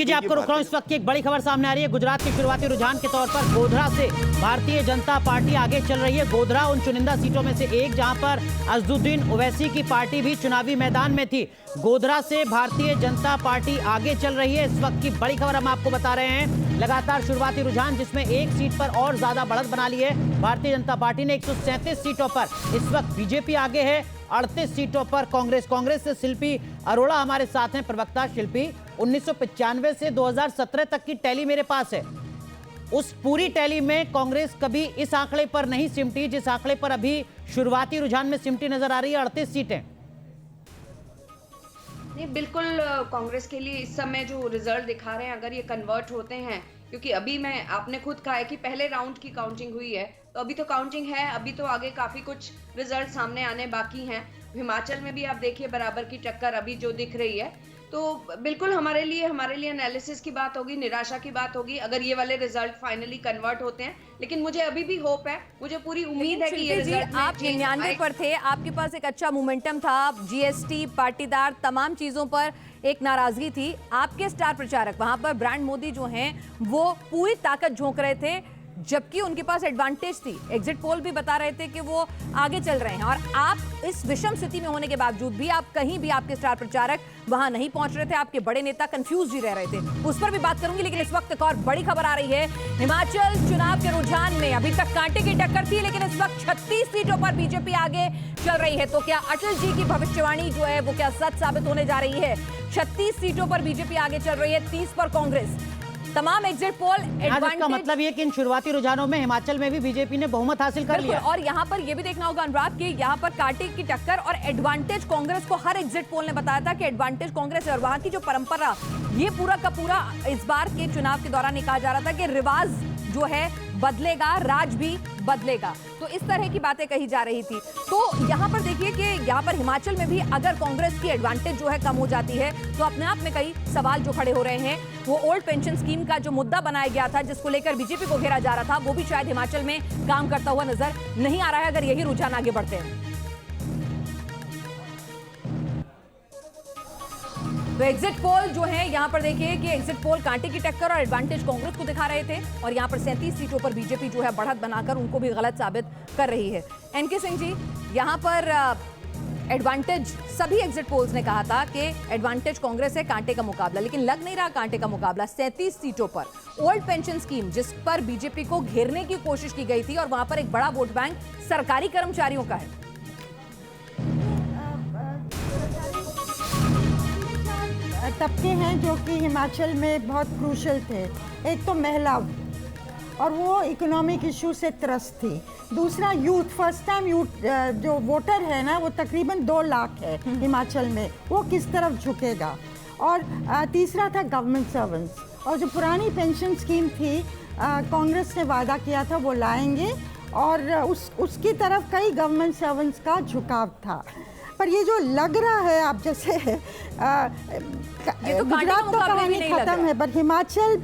जी, आपको रुक रहा हूं। इस वक्त की एक बड़ी खबर सामने आ रही है। गुजरात के शुरुआती रुझान के तौर पर गोधरा से भारतीय जनता पार्टी आगे चल रही है। गोधरा उन चुनिंदा सीटों में से एक जहां पर अजदुद्दीन ओवैसी की पार्टी भी चुनावी मैदान में थी। गोधरा से भारतीय जनता पार्टी आगे चल रही है। इस वक्त की बड़ी खबर हम आपको बता रहे हैं। लगातार शुरुआती रुझान जिसमें एक सीट पर और ज्यादा बढ़त बना ली है भारतीय जनता पार्टी ने। 137 सीटों पर इस वक्त बीजेपी आगे है, 38 सीटों पर कांग्रेस से शिल्पी अरोड़ा हमारे साथ हैं। प्रवक्ता शिल्पी, 1995 से 2017 तक की टैली मेरे पास है। उस पूरी टैली में कांग्रेस कभी इस आंकड़े पर नहीं सिमटी जिस आंकड़े पर अभी शुरुआती रुझान में सिमटी नजर आ रही है, 38 सीटें। नहीं, बिल्कुल कांग्रेस के लिए इस समय जो रिजल्ट दिखा रहे हैं, अगर ये कन्वर्ट होते हैं, क्योंकि अभी आपने खुद कहा है कि पहले राउंड की काउंटिंग हुई है, तो अभी तो काउंटिंग है, अभी तो आगे काफी कुछ रिजल्ट सामने आने बाकी हैं। हिमाचल में भी आप देखिए बराबर की टक्कर अभी जो दिख रही है, तो बिल्कुल हमारे लिए एनालिसिस की बात होगी, निराशा की बात होगी अगर ये वाले रिजल्ट फाइनली कन्वर्ट होते हैं। लेकिन मुझे अभी भी होप है, मुझे पूरी उम्मीद है कि ये रिजल्ट आप 99 पर थे, आपके पास एक अच्छा मोमेंटम था, जीएसटी, पाटीदार, तमाम चीजों पर एक नाराजगी थी। आपके स्टार प्रचारक वहां पर ब्रांड मोदी जो हैं वो पूरी ताकत झोंक रहे थे, जबकि उनके पास एडवांटेज थी। एग्जिट पोल भी बता रहे थे कि वो आगे चल रहे हैं, और आप इस विषम स्थिति में होने के बावजूद भी आप कहीं भी आपके स्टार प्रचारक वहां नहीं पहुंच रहे थे। आपके बड़े नेता कंफ्यूज ही रह रहे थे, उस पर भी बात करूंगी। लेकिन इस वक्त एक और बड़ी खबर आ रही है। हिमाचल चुनाव के रुझान में अभी तक कांटे की टक्कर थी, लेकिन इस वक्त 36 सीटों पर बीजेपी आगे चल रही है। तो क्या अटल जी की भविष्यवाणी जो है वो क्या सच साबित होने जा रही है? 36 सीटों पर बीजेपी आगे चल रही है, 30 पर कांग्रेस। तमाम एग्जिट पोल एडवांटेज का मतलब ये कि इन शुरुआती रुझानों में हिमाचल में भी बीजेपी ने बहुमत हासिल कर लिया। और यहाँ पर ये भी देखना होगा अनुराग कि यहाँ पर कांटे की टक्कर और एडवांटेज कांग्रेस को हर एग्जिट पोल ने बताया था कि एडवांटेज कांग्रेस है। और वहां की जो परंपरा, ये पूरा का पूरा इस बार के चुनाव के दौरान कहा जा रहा था कि रिवाज जो है बदलेगा, राज भी बदलेगा। तो इस तरह की बातें कही जा रही थी। तो यहाँ पर देखिए कि यहाँ पर हिमाचल में भी अगर कांग्रेस की एडवांटेज जो है कम हो जाती है, तो अपने आप में कई सवाल जो खड़े हो रहे हैं। वो ओल्ड पेंशन स्कीम का जो मुद्दा बनाया गया था, जिसको लेकर बीजेपी को घेरा जा रहा था, वो भी शायद हिमाचल में काम करता हुआ नजर नहीं आ रहा है, अगर यही रुझान आगे बढ़ते हैं। तो एग्जिट पोल जो है यहाँ पर देखिए कि एग्जिट पोल कांटे की टक्कर और एडवांटेज कांग्रेस को दिखा रहे थे, और यहाँ पर 37 सीटों पर बीजेपी जो है बढ़त बनाकर उनको भी गलत साबित कर रही है। एनके सिंह जी, यहाँ पर एडवांटेज सभी एग्जिट पोल्स ने कहा था कि एडवांटेज कांग्रेस है, कांटे का मुकाबला, लेकिन लग नहीं रहा कांटे का मुकाबला। 37 सीटों पर ओल्ड पेंशन स्कीम, जिस पर बीजेपी को घेरने की कोशिश की गई थी, और वहां पर एक बड़ा वोट बैंक सरकारी कर्मचारियों का है। तबके हैं जो कि हिमाचल में बहुत क्रूशल थे। एक तो महिला, और वो इकोनॉमिक इशू से त्रस्त थी। दूसरा यूथ, फर्स्ट टाइम यूथ जो वोटर है ना, वो तकरीबन 2 लाख है हिमाचल में, वो किस तरफ झुकेगा। और तीसरा था गवर्नमेंट सर्वेंट्स, और जो पुरानी पेंशन स्कीम थी कांग्रेस ने वादा किया था वो लाएंगे, और उसकी तरफ कई गवर्नमेंट सर्वेंट्स का झुकाव था। पर ये जो लग रहा है, आप जैसे गुजरात तो कहानी खत्म है, पर हिमाचल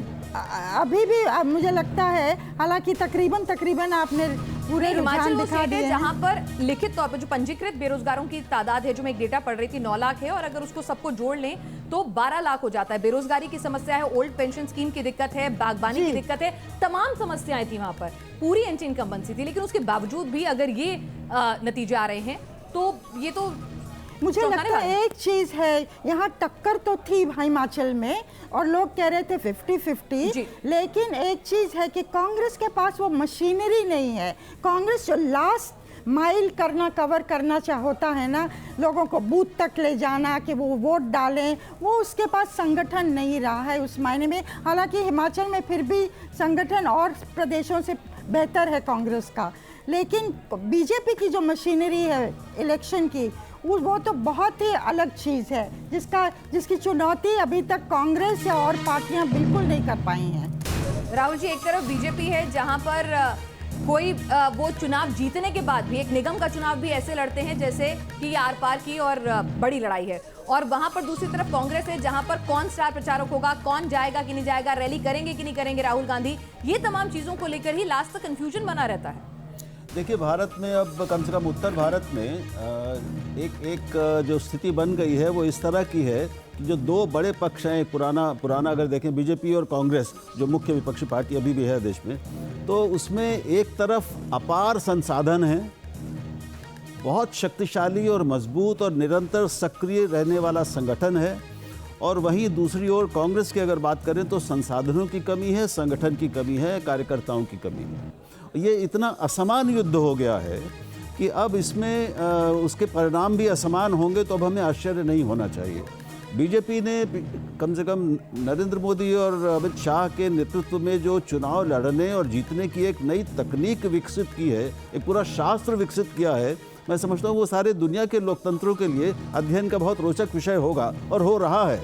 अभी भी मुझे लगता है, हालांकि तकरीबन आपने पूरे हिमाचल दिखा दिए, जहां पर लिखित तौर पर जो पंजीकृत बेरोजगारों की तादाद है, जो मैं एक डेटा पढ़ रही थी, 9 लाख है, और अगर उसको सबको जोड़ लें तो 12 लाख हो जाता है। बेरोजगारी की समस्या है, ओल्ड पेंशन स्कीम की दिक्कत है, बागबानी की दिक्कत है, तमाम समस्याएं थी वहां पर, पूरी एंटी इनकम्बेंसी थी। लेकिन उसके बावजूद भी अगर ये नतीजे आ रहे हैं, तो ये तो मुझे लगता है एक चीज है, यहाँ टक्कर तो थी हिमाचल में और लोग कह रहे थे 50-50, लेकिन एक चीज है कि कांग्रेस के पास वो मशीनरी नहीं है। कांग्रेस जो लास्ट माइल कवर करना चाहता है ना, लोगों को बूथ तक ले जाना कि वो वोट डालें, वो उसके पास संगठन नहीं रहा है उस मायने में। हालांकि हिमाचल में फिर भी संगठन और प्रदेशों से बेहतर है कांग्रेस का, लेकिन बीजेपी की जो मशीनरी है इलेक्शन की, वो तो बहुत ही अलग चीज़ है, जिसकी चुनौती अभी तक कांग्रेस या और पार्टियां बिल्कुल नहीं कर पाई हैं। राहुल जी, एक तरफ बीजेपी है जहां पर कोई वो चुनाव जीतने के बाद भी एक निगम का चुनाव भी ऐसे लड़ते हैं जैसे कि आर पार की और बड़ी लड़ाई है, और वहां पर दूसरी तरफ कांग्रेस है जहां पर कौन स्टार प्रचारक होगा, कौन जाएगा कि नहीं जाएगा, रैली करेंगे कि नहीं करेंगे राहुल गांधी, ये तमाम चीजों को लेकर ही लास्ट तक कंफ्यूजन बना रहता है। देखिए, भारत में अब कम से कम उत्तर भारत में एक जो स्थिति बन गई है वो इस तरह की है कि जो दो बड़े पक्ष हैं, पुराना अगर देखें बीजेपी और कांग्रेस, जो मुख्य विपक्षी पार्टी अभी भी है देश में, तो उसमें एक तरफ अपार संसाधन हैं, बहुत शक्तिशाली और मजबूत और निरंतर सक्रिय रहने वाला संगठन है, और वहीं दूसरी ओर कांग्रेस की अगर बात करें तो संसाधनों की कमी है, संगठन की कमी है, कार्यकर्ताओं की कमी है। ये इतना असमान युद्ध हो गया है कि अब इसमें उसके परिणाम भी असमान होंगे, तो अब हमें आश्चर्य नहीं होना चाहिए। बीजेपी ने कम से कम नरेंद्र मोदी और अमित शाह के नेतृत्व में जो चुनाव लड़ने और जीतने की एक नई तकनीक विकसित की है, एक पूरा शास्त्र विकसित किया है, मैं समझता हूँ वो सारे दुनिया के लोकतंत्रों के लिए अध्ययन का बहुत रोचक विषय होगा और हो रहा है।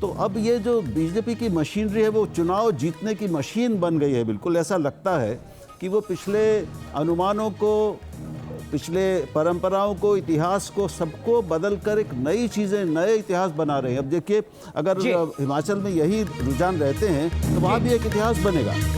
तो अब ये जो बीजेपी की मशीनरी है वो चुनाव जीतने की मशीन बन गई है। बिल्कुल ऐसा लगता है कि वो पिछले अनुमानों को, पिछले परंपराओं को, इतिहास को, सबको बदलकर एक नई चीज़ें, नए इतिहास बना रहे हैं। अब देखिए, अगर हिमाचल में यही रुझान रहते हैं तो वहाँ भी एक इतिहास बनेगा।